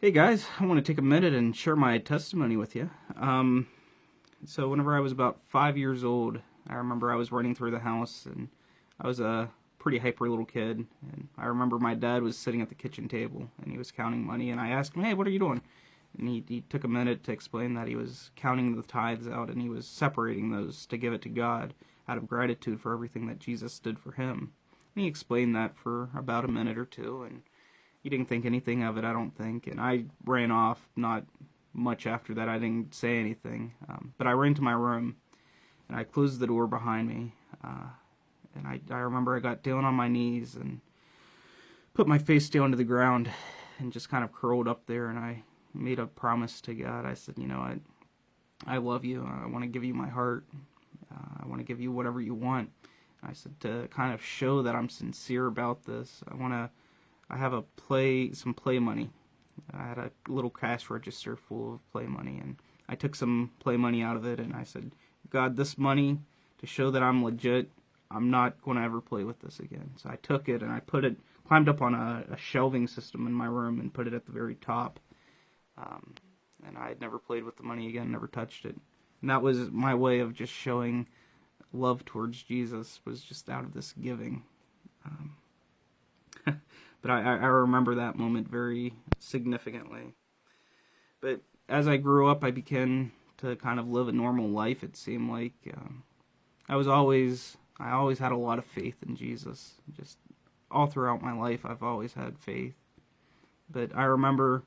Hey guys, I want to take a minute and share my testimony with you. So whenever I was about 5 years old, I remember I was running through the house and I was a pretty hyper little kid. And I remember my dad was sitting at the kitchen table and he was counting money. And I asked him, "Hey, what are you doing?" And he took a minute to explain that he was counting the tithes out and he was separating those to give it to God out of gratitude for everything that Jesus did for him. And he explained that for about a minute or two, and he didn't think anything of it, I don't think. And I ran off. Not much after that, I didn't say anything. But I ran to my room and I closed the door behind me. And I remember I got down on my knees and put my face down to the ground and just kind of curled up there. And I made a promise to God. I said, I love you. I want to give you my heart. I want to give you whatever you want. I said, to kind of show that I'm sincere about this, I have some play money. I had a little cash register full of play money, and I took some play money out of it, and I said, God, this money, to show that I'm legit, I'm not going to ever play with this again. So I took it, and I climbed up on a shelving system in my room and put it at the very top. And I had never played with the money again, never touched it. And that was my way of just showing love towards Jesus, was just out of this giving. But I remember that moment very significantly. But as I grew up, I began to kind of live a normal life, it seemed like. I always had a lot of faith in Jesus. Just all throughout my life, I've always had faith. But I remember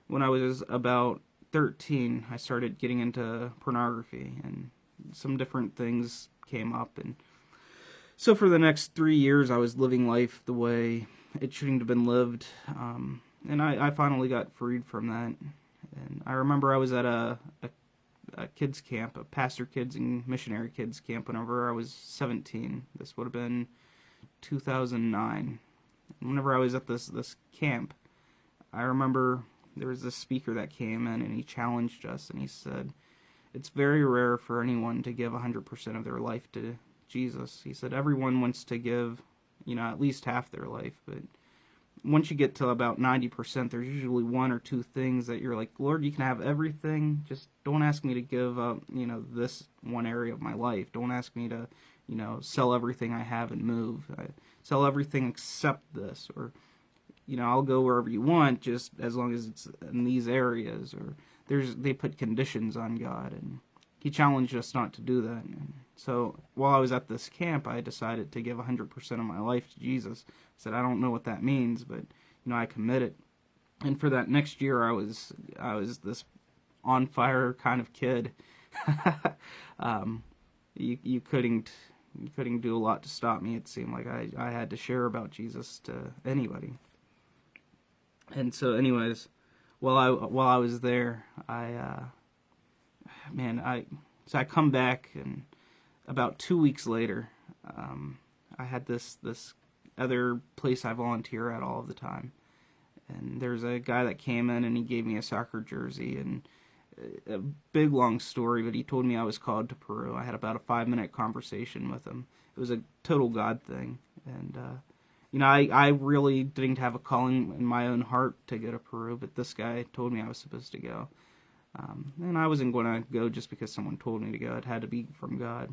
when I was about 13, I started getting into pornography, and some different things came up. And so for the next 3 years, I was living life the way it shouldn't have been lived. And I finally got freed from that. And I remember I was at a kids camp, a pastor kids and missionary kids camp, whenever I was 17. This would have been 2009. And whenever I was at this camp, I remember there was this speaker that came in and he challenged us, and he said, it's very rare for anyone to give 100% of their life to Jesus. He said everyone wants to give, at least half their life, but once you get to about 90%, there's usually one or two things that you're like, Lord, you can have everything, just don't ask me to give up, this one area of my life. Don't ask me to, sell everything I have and move. Sell everything except this, or, I'll go wherever you want, just as long as it's in these areas. Or they put conditions on God, and he challenged us not to do that. And so while I was at this camp, I decided to give 100% of my life to Jesus. I said, I don't know what that means, but I committed. And for that next year, I was this on fire kind of kid. You couldn't do a lot to stop me. It seemed like I had to share about Jesus to anybody. And so, anyways, while I was there, I come back, and about 2 weeks later, I had this other place I volunteer at all of the time, and there's a guy that came in and he gave me a soccer jersey, and a big long story, but he told me I was called to Peru. I had about a 5-minute conversation with him. It was a total God thing, and I really didn't have a calling in my own heart to go to Peru, but this guy told me I was supposed to go. And I wasn't going to go just because someone told me to go. It had to be from God.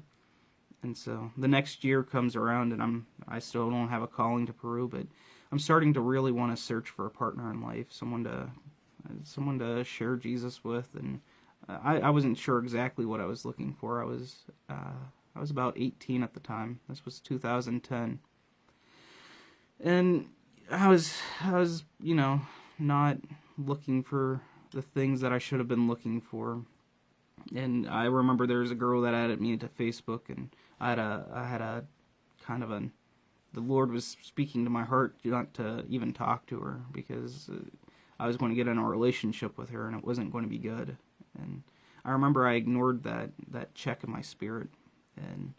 And so the next year comes around, and I still don't have a calling to Peru, but I'm starting to really want to search for a partner in life, someone to share Jesus with. And I wasn't sure exactly what I was looking for. I was about 18 at the time. This was 2010. And I was not looking for the things that I should have been looking for. And I remember there was a girl that added me to Facebook, and I had a kind of the Lord was speaking to my heart not to even talk to her, because I was going to get in a relationship with her and it wasn't going to be good. And I remember I ignored that check in my spirit, and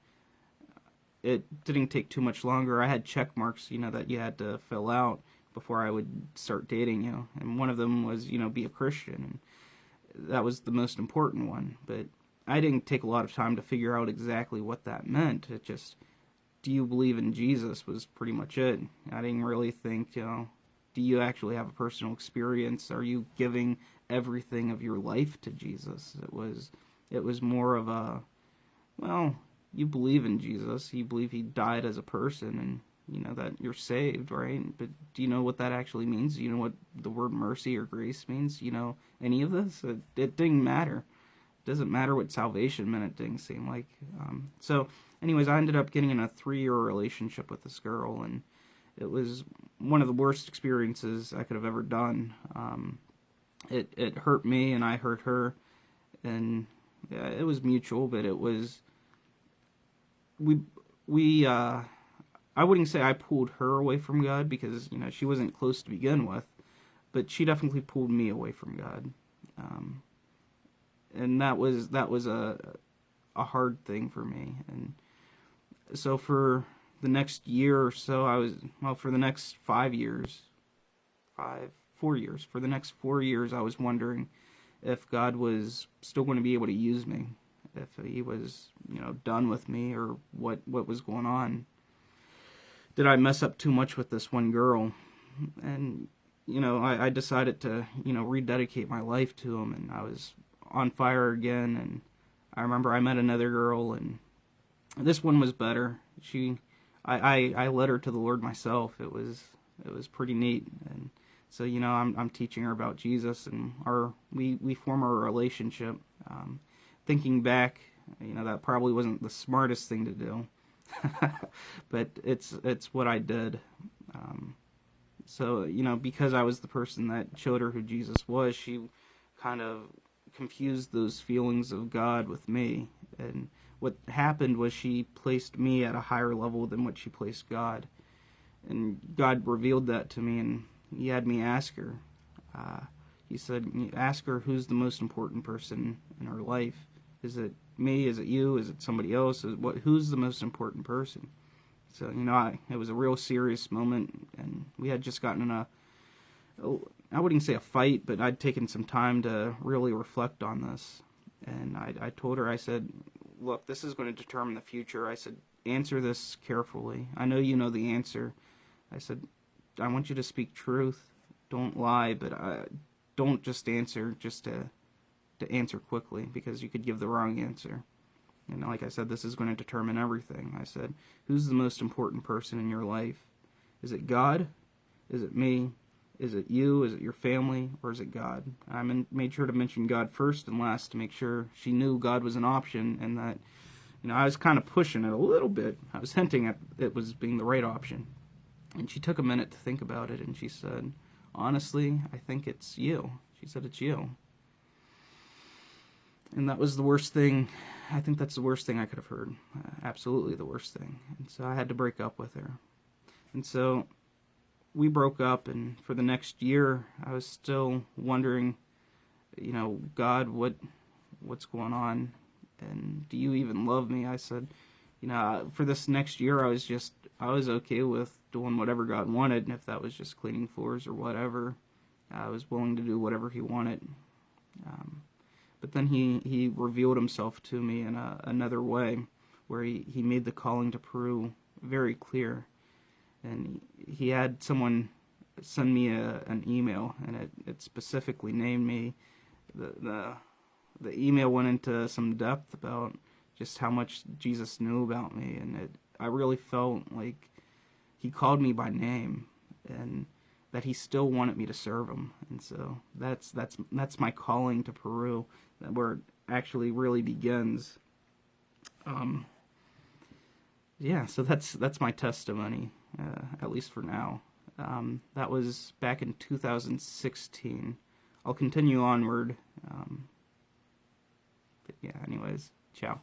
it didn't take too much longer. I had check marks, that you had to fill out before I would start dating you. And one of them was, be a Christian. And that was the most important one. But I didn't take a lot of time to figure out exactly what that meant. It just, do you believe in Jesus was pretty much it. I didn't really think, do you actually have a personal experience? Are you giving everything of your life to Jesus? It was more of a, well, you believe in Jesus, you believe he died as a person, and you know that you're saved, right? But do you know what that actually means? Do you know what the word mercy or grace means? You know any of this? It didn't matter. It doesn't matter what salvation meant. It didn't seem like. So, anyways, I ended up getting in a 3-year relationship with this girl, and it was one of the worst experiences I could have ever done. It hurt me, and I hurt her, and yeah, it was mutual, but it was we I wouldn't say I pulled her away from God, because you know she wasn't close to begin with, but she definitely pulled me away from God, and that was a hard thing for me. And so for the next year or so, for the next 4 years, for the next 4 years, I was wondering if God was still going to be able to use me, if he was, you know, done with me, or what was going on. Did I mess up too much with this one girl? And, you know, I decided to, you know, rededicate my life to him, and I was on fire again. And I remember I met another girl, and this one was better. I led her to the Lord myself. It was pretty neat. And so, you know, I'm teaching her about Jesus, and we form our relationship. Thinking back, you know, that probably wasn't the smartest thing to do, but it's what I did. So, you know, because I was the person that showed her who Jesus was, she kind of confused those feelings of God with me. And what happened was she placed me at a higher level than what she placed God. And God revealed that to me, and he had me ask her. He said, ask her who's the most important person in her life. Is it me? Is it you? Is it somebody else? Who's the most important person? So, you know, it was a real serious moment, and we had just gotten in I wouldn't say a fight, but I'd taken some time to really reflect on this. And I told her, I said, look, this is going to determine the future. I said, answer this carefully. I know you know the answer. I said, I want you to speak truth. Don't lie, but don't just answer just to answer quickly, because you could give the wrong answer. And like I said, this is going to determine everything. I said, who's the most important person in your life? Is it God? Is it me? Is it you? Is it your family? Or is it God? I made sure to mention God first and last to make sure she knew God was an option, and that, you know, I was kind of pushing it a little bit. I was hinting at it was being the right option. And she took a minute to think about it, and she said, honestly, I think it's you. She said, it's you. And that was the worst thing. I think that's the worst thing I could have heard. Absolutely the worst thing. And so I had to break up with her. And so we broke up, and for the next year, I was still wondering, you know, God, what's going on? And do you even love me? I said, you know, for this next year, I was okay with doing whatever God wanted, and if that was just cleaning floors or whatever, I was willing to do whatever he wanted. But then he revealed himself to me in another way, where he made the calling to Peru very clear. And he had someone send me an email, and it specifically named me. The email went into some depth about just how much Jesus knew about me, and I really felt like he called me by name, and that he still wanted me to serve him. And so that's my calling to Peru, where it actually really begins. Yeah, so that's my testimony, at least for now. That was back in 2016. I'll continue onward. But yeah, anyways, ciao.